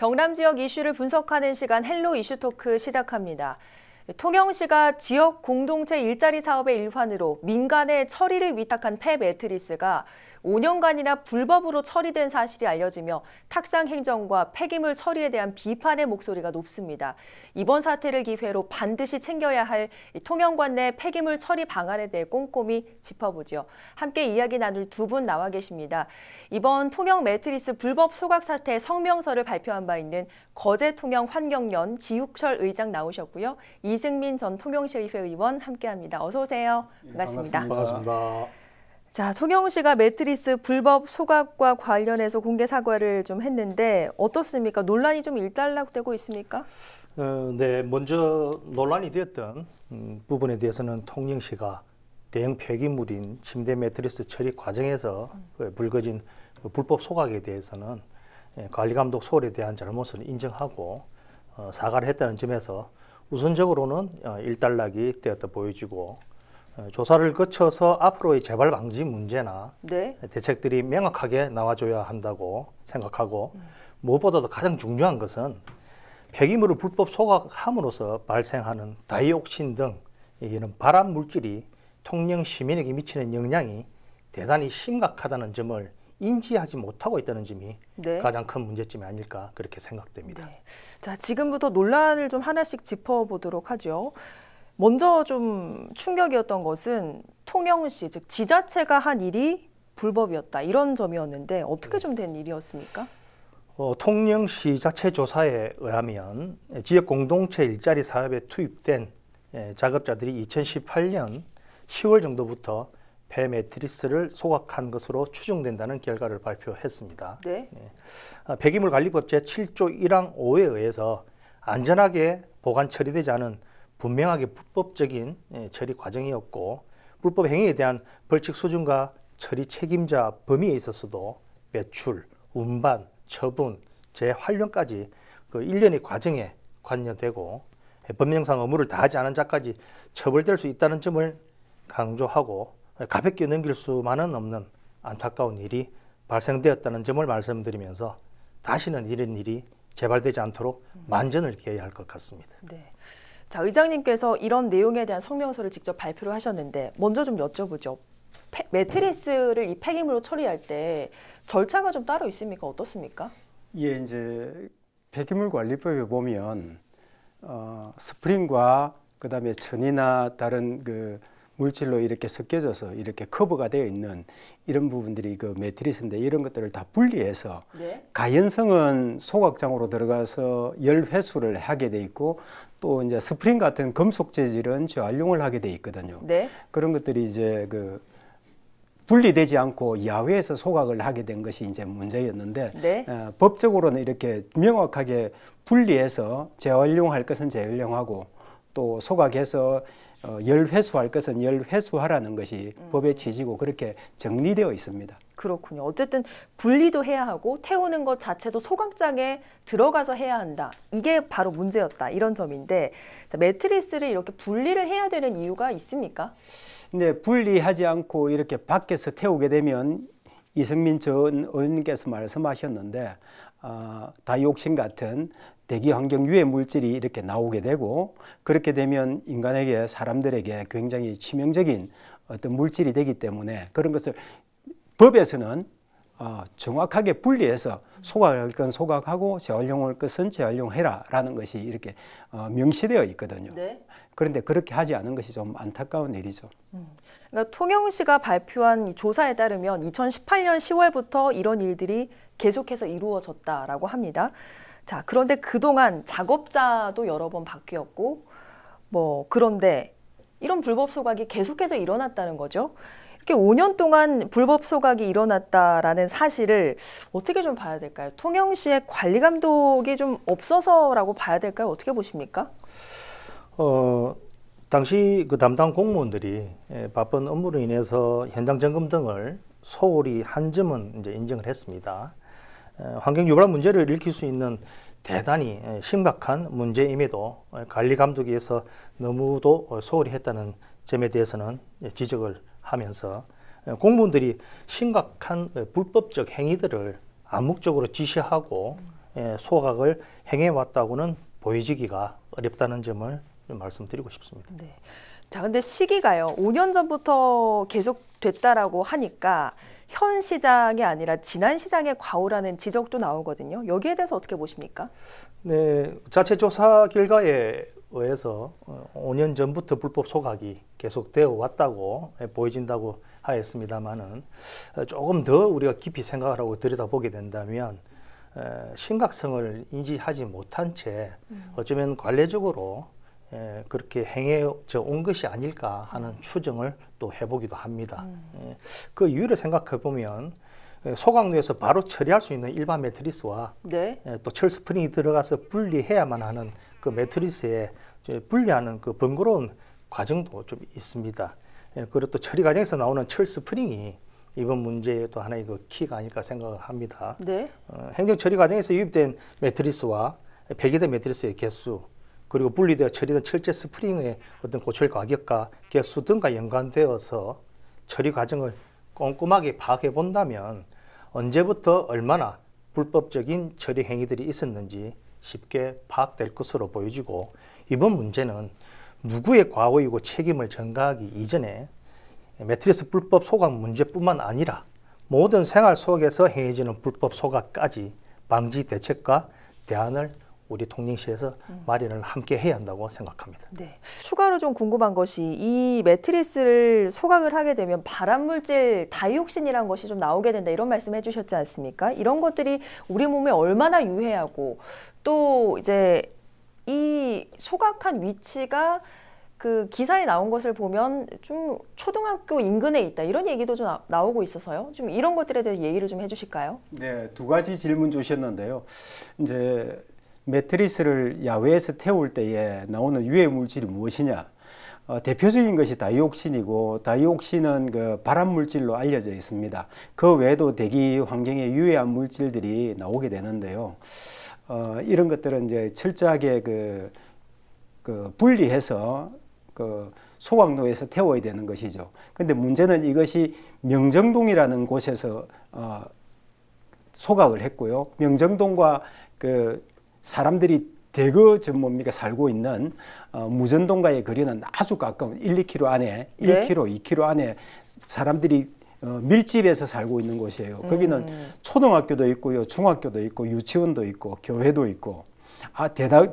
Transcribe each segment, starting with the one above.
경남 지역 이슈를 분석하는 시간 헬로 이슈토크 시작합니다. 통영시가 지역 공동체 일자리 사업의 일환으로 민간에 처리를 위탁한 폐매트리스가 5년간이나 불법으로 처리된 사실이 알려지며 탁상 행정과 폐기물 처리에 대한 비판의 목소리가 높습니다. 이번 사태를 기회로 반드시 챙겨야 할 통영관 내 폐기물 처리 방안에 대해 꼼꼼히 짚어보죠. 함께 이야기 나눌 두 분 나와 계십니다. 이번 통영 매트리스 불법 소각 사태 성명서를 발표한 바 있는 거제통영 환경연 지육철 의장 나오셨고요. 이승민 전 통영시의회 의원 함께합니다. 어서 오세요. 반갑습니다. 반갑습니다. 자, 통영시가 매트리스 불법 소각과 관련해서 공개 사과를 좀 했는데 어떻습니까? 논란이 좀 일단락되고 있습니까? 네, 먼저 논란이 되었던 부분에 대해서는 통영시가 대형 폐기물인 침대 매트리스 처리 과정에서 불거진 불법 소각에 대해서는 관리감독 소홀에 대한 잘못을 인정하고 사과를 했다는 점에서 우선적으로는 일단락이 되었다 보여지고 조사를 거쳐서 앞으로의 재발 방지 문제나 대책들이 명확하게 나와줘야 한다고 생각하고 무엇보다도 가장 중요한 것은 폐기물을 불법 소각함으로써 발생하는 다이옥신 등 이런 발암 물질이 통영 시민에게 미치는 영향이 대단히 심각하다는 점을 인지하지 못하고 있다는 점이 가장 큰 문제점이 아닐까 그렇게 생각됩니다. 자, 지금부터 논란을 좀 하나씩 짚어보도록 하죠. 먼저 좀 충격이었던 것은 통영시, 즉 지자체가 한 일이 불법이었다 이런 점이었는데 어떻게 좀 된 일이었습니까? 통영시 자체 조사에 의하면 지역 공동체 일자리 사업에 투입된 작업자들이 2018년 10월 정도부터 폐매트리스를 소각한 것으로 추정된다는 결과를 발표했습니다. 폐기물 관리법 제7조 1항 5에 의해서 안전하게 보관 처리되지 않은 분명하게 불법적인 처리 과정이었고 불법 행위에 대한 벌칙 수준과 처리 책임자 범위에 있어서도 배출, 운반, 처분, 재활용까지 그 일련의 과정에 관여되고 법령상 의무를 다하지 않은 자까지 처벌될 수 있다는 점을 강조하고 가볍게 넘길 수만은 없는 안타까운 일이 발생되었다는 점을 말씀드리면서 다시는 이런 일이 재발되지 않도록 만전을 기해야 할 것 같습니다. 자, 의장님께서 이런 내용에 대한 성명서를 직접 발표를 하셨는데 먼저 좀 여쭤보죠. 매트리스를 이 폐기물로 처리할 때 절차가 좀 따로 있습니까? 어떻습니까? 예, 이제 폐기물 관리법에 보면 스프링과 그다음에 천이나 다른 그 물질로 이렇게 섞여져서 이렇게 커버가 되어 있는 이런 부분들이 그 매트리스인데 이런 것들을 다 분리해서 가연성은 소각장으로 들어가서 열 회수를 하게 돼 있고 또 이제 스프링 같은 금속 재질은 재활용을 하게 돼 있거든요. 그런 것들이 이제 그 분리되지 않고 야외에서 소각을 하게 된 것이 이제 문제였는데 법적으로는 이렇게 명확하게 분리해서 재활용할 것은 재활용하고 또 소각해서 열 회수할 것은 열 회수하라는 것이 법의 취지고 그렇게 정리되어 있습니다. 그렇군요. 어쨌든 분리도 해야 하고 태우는 것 자체도 소각장에 들어가서 해야 한다. 이게 바로 문제였다. 이런 점인데 자, 매트리스를 이렇게 분리를 해야 되는 이유가 있습니까? 네, 분리하지 않고 이렇게 밖에서 태우게 되면 이승민 전 의원님께서 말씀하셨는데 다이옥신 같은 대기 환경 유해 물질이 이렇게 나오게 되고 그렇게 되면 인간에게 사람들에게 굉장히 치명적인 어떤 물질이 되기 때문에 그런 것을 법에서는 정확하게 분리해서 소각할 건 소각하고 재활용할 것은 재활용해라 라는 것이 이렇게 명시되어 있거든요. 그런데 그렇게 하지 않은 것이 좀 안타까운 일이죠. 그러니까 통영시가 발표한 이 조사에 따르면 2018년 10월부터 이런 일들이 계속해서 이루어졌다라고 합니다. 자, 그런데 그동안 작업자도 여러 번 바뀌었고 그런데 이런 불법 소각이 계속해서 일어났다는 거죠. 이렇게 5년 동안 불법 소각이 일어났다라는 사실을 어떻게 좀 봐야 될까요? 통영시의 관리 감독이 좀 없어서라고 봐야 될까요? 어떻게 보십니까? 당시 그 담당 공무원들이 바쁜 업무로 인해서 현장 점검 등을 소홀히 한 점은 이제 인정을 했습니다. 환경 유발 문제를 일으킬 수 있는 대단히 심각한 문제임에도 관리 감독에서 너무도 소홀히 했다는 점에 대해서는 지적을 하면서 공무원들이 심각한 불법적 행위들을 암묵적으로 지시하고 소각을 행해왔다고는 보여지기가 어렵다는 점을 좀 말씀드리고 싶습니다. 네. 자, 근데 시기가요. 5년 전부터 계속 됐다라고 하니까 현 시장이 아니라 지난 시장의 과오라는 지적도 나오거든요. 여기에 대해서 어떻게 보십니까? 네, 자체 조사 결과에 의해서 5년 전부터 불법 소각이 계속되어 왔다고 보여진다고 하였습니다만은 조금 더 우리가 깊이 생각을 하고 들여다보게 된다면 심각성을 인지하지 못한 채 어쩌면 관례적으로 그렇게 행해져 온 것이 아닐까 하는 추정을 또 해보기도 합니다. 그 이유를 생각해 보면 소각로에서 바로 처리할 수 있는 일반 매트리스와 네. 또 철 스프링이 들어가서 분리해야만 하는 그 매트리스에 분리하는 그 번거로운 과정도 좀 있습니다. 그리고 또 처리 과정에서 나오는 철 스프링이 이번 문제의 또 하나의 그 키가 아닐까 생각을 합니다. 네. 행정 처리 과정에서 유입된 매트리스와 폐기된 매트리스의 개수, 그리고 분리되어 처리된 철제 스프링의 어떤 고철 가격과 개수 등과 연관되어서 처리 과정을 꼼꼼하게 파악해 본다면 언제부터 얼마나 불법적인 처리 행위들이 있었는지 쉽게 파악될 것으로 보여지고, 이번 문제는 누구의 과오이고 책임을 전가하기 이전에 매트리스 불법 소각 문제뿐만 아니라 모든 생활 속에서 행해지는 불법 소각까지 방지 대책과 대안을 우리 통영시에서 마련을 함께 해야 한다고 생각합니다. 네. 추가로 좀 궁금한 것이 이 매트리스를 소각을 하게 되면 발암물질 다이옥신이라는 것이 좀 나오게 된다, 이런 말씀 해주셨지 않습니까? 이런 것들이 우리 몸에 얼마나 유해하고, 또 이제 이 소각한 위치가 그 기사에 나온 것을 보면 좀 초등학교 인근에 있다, 이런 얘기도 좀 나오고 있어서요. 좀 이런 것들에 대해 얘기를 좀 해주실까요? 네, 두 가지 질문 주셨는데요. 이제 매트리스를 야외에서 태울 때에 나오는 유해 물질이 무엇이냐? 대표적인 것이 다이옥신이고, 다이옥신은 그 발암 물질로 알려져 있습니다. 그 외에도 대기 환경에 유해한 물질들이 나오게 되는데요. 이런 것들은 이제 철저하게 그 분리해서 그 소각로에서 태워야 되는 것이죠. 근데 문제는 이것이 명정동이라는 곳에서 소각을 했고요. 명정동과 그 사람들이 대거 뭡니까 살고 있는 무전동과의 거리는 아주 가까운 1, 2km 안에, 1km, 2km 안에 사람들이 밀집해서 살고 있는 곳이에요. 거기는 초등학교도 있고요, 중학교도 있고, 유치원도 있고, 교회도 있고,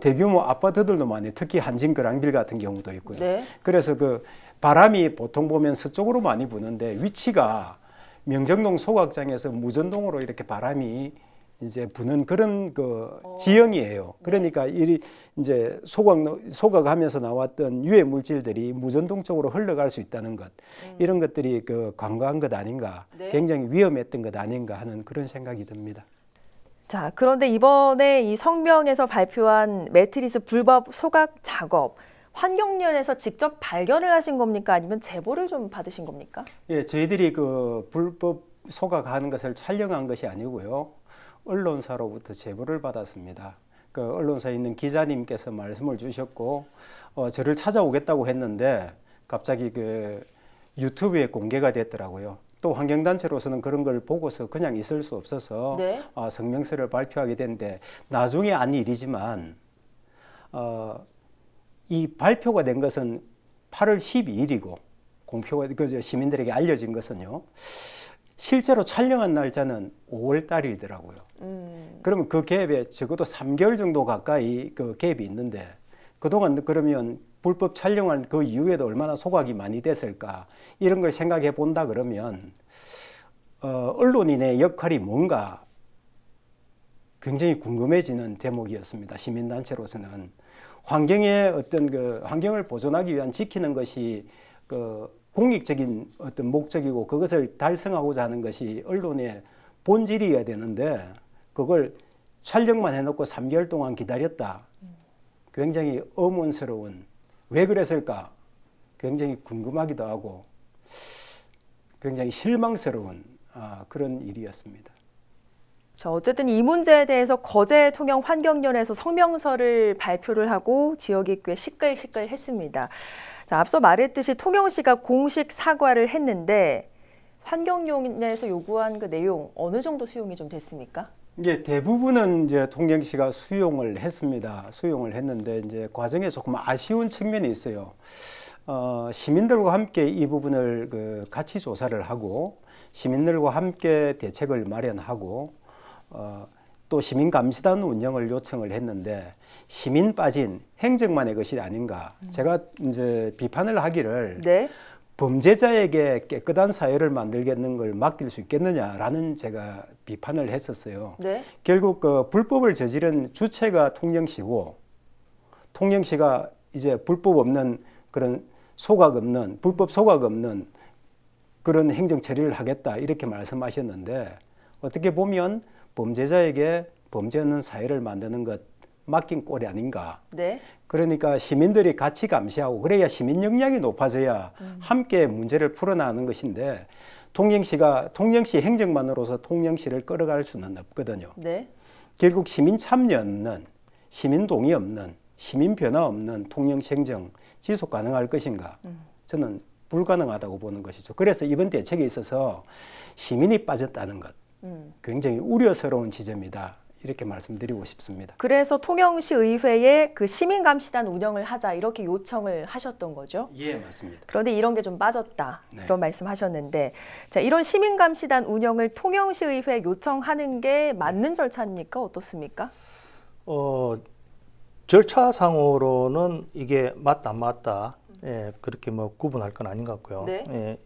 대규모 아파트들도 많이, 특히 한진거랑길 같은 경우도 있고요. 네. 그래서 그 바람이 보통 보면 서쪽으로 많이 부는데, 위치가 명정동 소각장에서 무전동으로 이렇게 바람이 이제 부는 그런 그 지형이에요. 그러니까 이 이제 소각하면서 나왔던 유해 물질들이 무전동 쪽으로 흘러갈 수 있다는 것, 이런 것들이 그 관과한 것 아닌가, 네. 굉장히 위험했던 것 아닌가 하는 그런 생각이 듭니다. 자, 그런데 이번에 이 성명에서 발표한 매트리스 불법 소각 작업, 환경연에서 직접 발견을 하신 겁니까? 아니면 제보를 좀 받으신 겁니까? 예, 저희들이 그 불법 소각하는 것을 촬영한 것이 아니고요, 언론사로부터 제보를 받았습니다. 그 언론사에 있는 기자님께서 말씀을 주셨고, 저를 찾아오겠다고 했는데 갑자기 그 유튜브에 공개가 됐더라고요. 또 환경단체로서는 그런 걸 보고서 그냥 있을 수 없어서 네. 성명서를 발표하게 됐는데, 나중에 한 일이지만 이 발표가 된 것은 8월 12일이고 공표가 시민들에게 알려진 것은요, 실제로 촬영한 날짜는 5월 달이더라고요. 그러면 그 갭에 적어도 3개월 정도 가까이 그 갭이 있는데, 그동안 그러면 불법 촬영한 그 이후에도 얼마나 소각이 많이 됐을까, 이런 걸 생각해 본다 그러면 언론인의 역할이 뭔가 굉장히 궁금해지는 대목이었습니다. 시민단체로서는 환경의 어떤 그 환경을 보존하기 위한 지키는 것이 그 공익적인 어떤 목적이고, 그것을 달성하고자 하는 것이 언론의 본질이어야 되는데, 그걸 촬영만 해놓고 3개월 동안 기다렸다. 굉장히 의문스러운, 왜 그랬을까? 굉장히 궁금하기도 하고 굉장히 실망스러운 그런 일이었습니다. 자, 어쨌든 이 문제에 대해서 거제 통영 환경연에서 성명서를 발표를 하고 지역이 꽤 시끌시끌했습니다. 자, 앞서 말했듯이 통영시가 공식 사과를 했는데 환경연에서 요구한 그 내용 어느 정도 수용이 좀 됐습니까? 이제 대부분은 이제 통영시가 수용을 했습니다. 수용을 했는데 이제 과정에 조금 아쉬운 측면이 있어요. 시민들과 함께 이 부분을 같이 조사를 하고 시민들과 함께 대책을 마련하고 또 시민감시단 운영을 요청을 했는데 시민 빠진 행정만의 것이 아닌가. 제가 이제 비판을 하기를 네. 범죄자에게 깨끗한 사회를 만들겠는 걸 맡길 수 있겠느냐라는 제가 비판을 했었어요. 네. 결국 그 불법을 저지른 주체가 통영시고 통영시가 이제 불법 없는 그런 소각 없는 불법 소각 없는 그런 행정 처리를 하겠다 이렇게 말씀하셨는데 어떻게 보면 범죄자에게 범죄 없는 사회를 만드는 것 맡긴 꼴이 아닌가. 네. 그러니까 시민들이 같이 감시하고 그래야 시민 역량이 높아져야 함께 문제를 풀어나가는 것인데 통영시 행정만으로서 통영시를 끌어갈 수는 없거든요. 네. 결국 시민 참여 없는, 시민 동의 없는, 시민 변화 없는 통영시 행정 지속 가능할 것인가? 저는 불가능하다고 보는 것이죠. 그래서 이번 대책에 있어서 시민이 빠졌다는 것 굉장히 우려스러운 지점이다. 이렇게 말씀드리고 싶습니다. 그래서 통영시 의회에 그 시민감시단 운영을 하자 이렇게 요청을 하셨던 거죠? 예, 맞습니다. 그런데 이런 게 좀 빠졌다. 네. 그런 말씀하셨는데 자, 이런 시민감시단 운영을 통영시 의회에 요청하는 게 맞는 절차입니까? 어떻습니까? 절차상으로는 이게 맞다 안 맞다 예, 그렇게 뭐 구분할 건 아닌 것 같고요. 네. 예,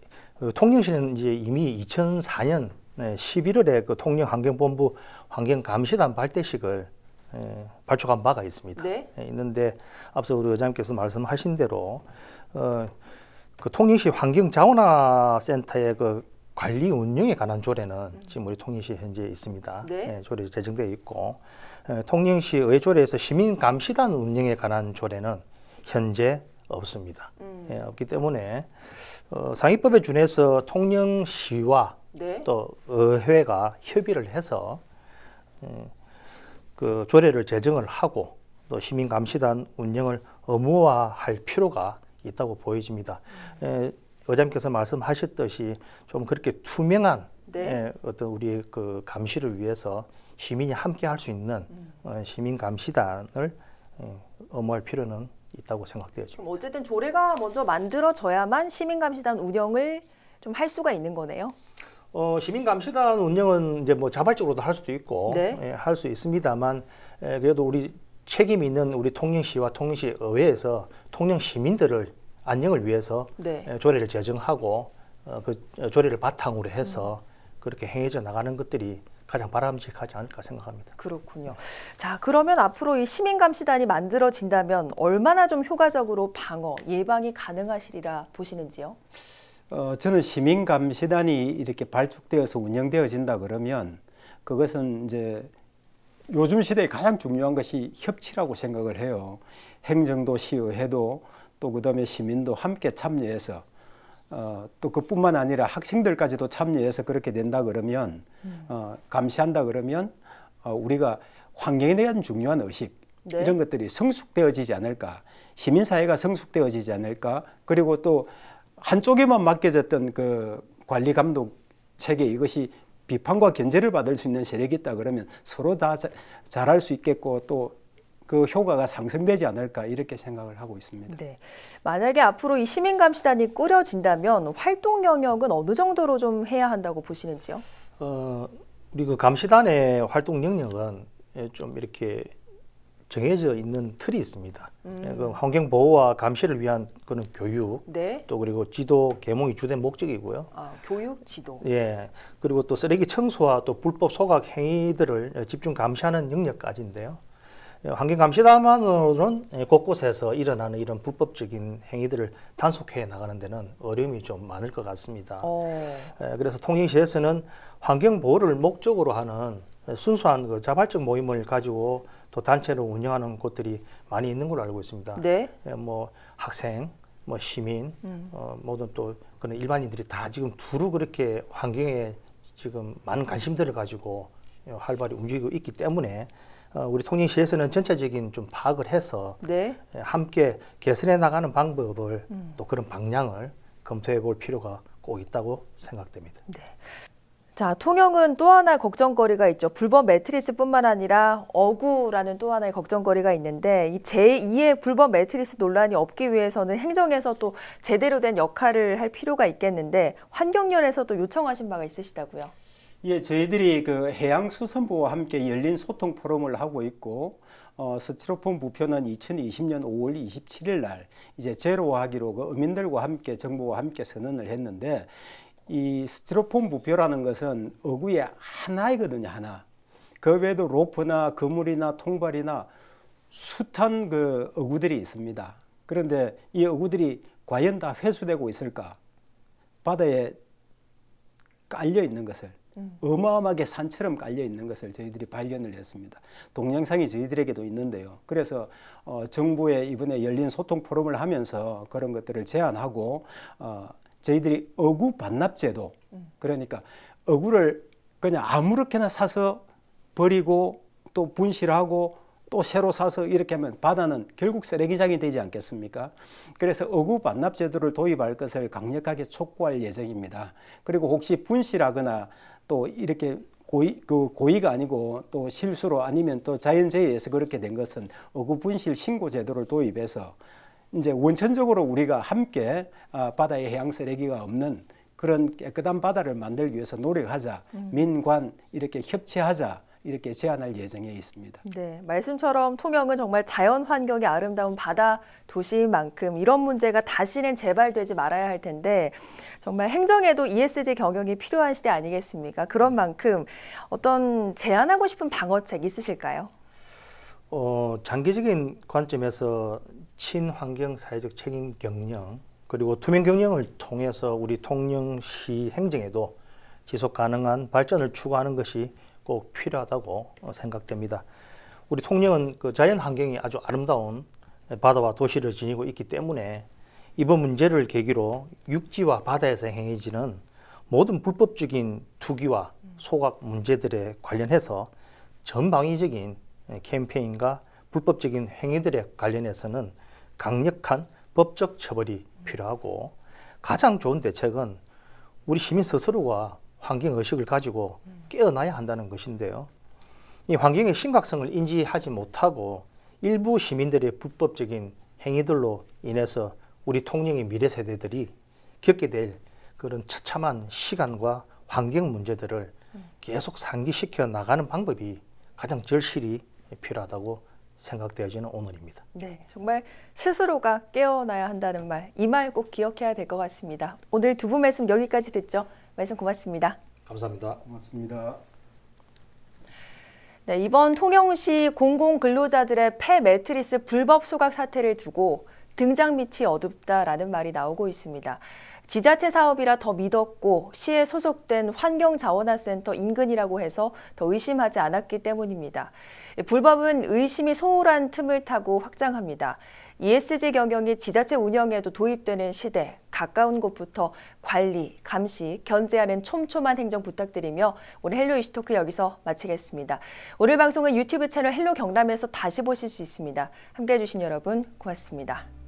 통영시는 이제 이미 2004년 11월에 그 통영환경본부 환경감시단 발대식을 발족한 바가 있습니다. 네. 있는데 앞서 우리 의장님께서 말씀하신 대로 그 통영시 환경자원화센터의 그 관리 운영에 관한 조례는 지금 우리 통영시 현재 있습니다. 네. 조례 제정되어 있고 통영시 의조례에서 시민감시단 운영에 관한 조례는 현재 없습니다. 없기 때문에 상위법에 준해서 통영시와 네. 또 의회가 협의를 해서 그 조례를 제정을 하고 또 시민감시단 운영을 의무화할 필요가 있다고 보여집니다. 의장님께서 말씀하셨듯이 좀 그렇게 투명한 네. 어떤 우리 그 감시를 위해서 시민이 함께 할 수 있는 시민감시단을 의무화할 필요는 있다고 생각되어집니다. 그럼 어쨌든 조례가 먼저 만들어져야만 시민감시단 운영을 좀 할 수가 있는 거네요. 시민감시단 운영은 이제 뭐 자발적으로도 할 수도 있고 네. 할 수 있습니다만 그래도 우리 책임 있는 우리 통영시와 통영시 의회에서 통영 시민들을 안녕을 위해서 네. 조례를 제정하고 그 조례를 바탕으로 해서 그렇게 행해져 나가는 것들이 가장 바람직하지 않을까 생각합니다. 그렇군요. 자, 그러면 앞으로 이 시민감시단이 만들어진다면 얼마나 좀 효과적으로 방어, 예방이 가능하시리라 보시는지요? 저는 시민감시단이 이렇게 발족되어서 운영되어진다 그러면 그것은 이제 요즘 시대에 가장 중요한 것이 협치라고 생각을 해요. 행정도 시의회도 또 그다음에 시민도 함께 참여해서 또 그뿐만 아니라 학생들까지도 참여해서 그렇게 된다 그러면 감시한다 그러면 우리가 환경에 대한 중요한 의식 네. 이런 것들이 성숙되어지지 않을까, 시민사회가 성숙되어지지 않을까, 그리고 또 한쪽에만 맡겨졌던 그 관리 감독 체계 이것이 비판과 견제를 받을 수 있는 세력이 있다 그러면 서로 다 잘할 수 있겠고 또 그 효과가 상승되지 않을까 이렇게 생각을 하고 있습니다. 네. 만약에 앞으로 이 시민감시단이 꾸려진다면 활동 영역은 어느 정도로 좀 해야 한다고 보시는지요? 우리 그 감시단의 활동 영역은 좀 이렇게 정해져 있는 틀이 있습니다. 그 환경 보호와 감시를 위한 그런 교육, 네. 또 그리고 지도 계몽이 주된 목적이고요. 교육, 지도. 예, 그리고 또 쓰레기 청소와 또 불법 소각 행위들을 집중 감시하는 영역까지인데요. 환경감시단만으로는 곳곳에서 일어나는 이런 불법적인 행위들을 단속해 나가는 데는 어려움이 좀 많을 것 같습니다. 그래서 통영시에서는 환경 보호를 목적으로 하는 순수한 그 자발적 모임을 가지고 또 단체로 운영하는 곳들이 많이 있는 걸로 알고 있습니다. 네. 뭐 학생, 뭐 시민, 모든 또 그런 일반인들이 다 지금 두루 그렇게 환경에 지금 많은 관심들을 가지고 활발히 움직이고 있기 때문에 우리 통영시에서는 전체적인 좀 파악을 해서 네. 함께 개선해 나가는 방법을 또 그런 방향을 검토해 볼 필요가 꼭 있다고 생각됩니다. 네. 자, 통영은 또 하나 걱정거리가 있죠. 불법 매트리스뿐만 아니라 어구라는 또 하나의 걱정거리가 있는데 이 제2의 불법 매트리스 논란이 없기 위해서는 행정에서 또 제대로 된 역할을 할 필요가 있겠는데 환경연에서도 요청하신 바가 있으시다고요? 예, 저희들이 그 해양수산부와 함께 열린 소통 포럼을 하고 있고 스티로폼 부표는 2020년 5월 27일 날 이제 제로화하기로 그 어민들과 함께 정부와 함께 선언을 했는데 이 스티로폼 부표라는 것은 어구의 하나이거든요, 하나. 그 외에도 로프나 그물이나 통발이나 숱한 그 어구들이 있습니다. 그런데 이 어구들이 과연 다 회수되고 있을까? 바다에 깔려 있는 것을 어마어마하게 산처럼 깔려 있는 것을 저희들이 발견을 했습니다. 동영상이 저희들에게도 있는데요. 그래서 정부에 이번에 열린 소통 포럼을 하면서 그런 것들을 제안하고 저희들이 어구 반납제도, 그러니까 어구를 그냥 아무렇게나 사서 버리고 또 분실하고 또 새로 사서 이렇게 하면 바다는 결국 쓰레기장이 되지 않겠습니까? 그래서 어구 반납 제도를 도입할 것을 강력하게 촉구할 예정입니다. 그리고 혹시 분실하거나 또 이렇게 고의가 아니고 또 실수로 아니면 또 자연재해에서 그렇게 된 것은 어구 분실 신고 제도를 도입해서 이제 원천적으로 우리가 함께 바다에 해양 쓰레기가 없는 그런 깨끗한 바다를 만들기 위해서 노력하자, 민관 이렇게 협치하자. 이렇게 제안할 예정에 있습니다. 네, 말씀처럼 통영은 정말 자연 환경이 아름다운 바다 도시인 만큼 이런 문제가 다시는 재발되지 말아야 할 텐데 정말 행정에도 ESG 경영이 필요한 시대 아니겠습니까? 그런 만큼 어떤 제안하고 싶은 방어책 있으실까요? 장기적인 관점에서 친환경 사회적 책임 경영 그리고 투명 경영을 통해서 우리 통영시 행정에도 지속 가능한 발전을 추구하는 것이 꼭 필요하다고 생각됩니다. 우리 통영은 그 자연 환경이 아주 아름다운 바다와 도시를 지니고 있기 때문에 이번 문제를 계기로 육지와 바다에서 행해지는 모든 불법적인 투기와 소각 문제들에 관련해서 전방위적인 캠페인과 불법적인 행위들에 관련해서는 강력한 법적 처벌이 필요하고 가장 좋은 대책은 우리 시민 스스로가 환경의식을 가지고 깨어나야 한다는 것인데요. 이 환경의 심각성을 인지하지 못하고 일부 시민들의 불법적인 행위들로 인해서 우리 통영의 미래 세대들이 겪게 될 그런 처참한 시간과 환경 문제들을 계속 상기시켜 나가는 방법이 가장 절실히 필요하다고 생각되어지는 오늘입니다. 네, 정말 스스로가 깨어나야 한다는 말, 이 말 꼭 기억해야 될 것 같습니다. 오늘 두 분 말씀 여기까지 듣죠. 말씀 고맙습니다. 감사합니다. 고맙습니다. 네, 이번 통영시 공공근로자들의 폐 매트리스 불법 소각 사태를 두고 등장 밑이 어둡다라는 말이 나오고 있습니다. 지자체 사업이라 더 믿었고 시에 소속된 환경자원화센터 인근이라고 해서 더 의심하지 않았기 때문입니다. 불법은 의심이 소홀한 틈을 타고 확장합니다. ESG 경영이 지자체 운영에도 도입되는 시대, 가까운 곳부터 관리, 감시, 견제하는 촘촘한 행정 부탁드리며 오늘 헬로 이슈토크 여기서 마치겠습니다. 오늘 방송은 유튜브 채널 헬로 경남에서 다시 보실 수 있습니다. 함께해 주신 여러분 고맙습니다.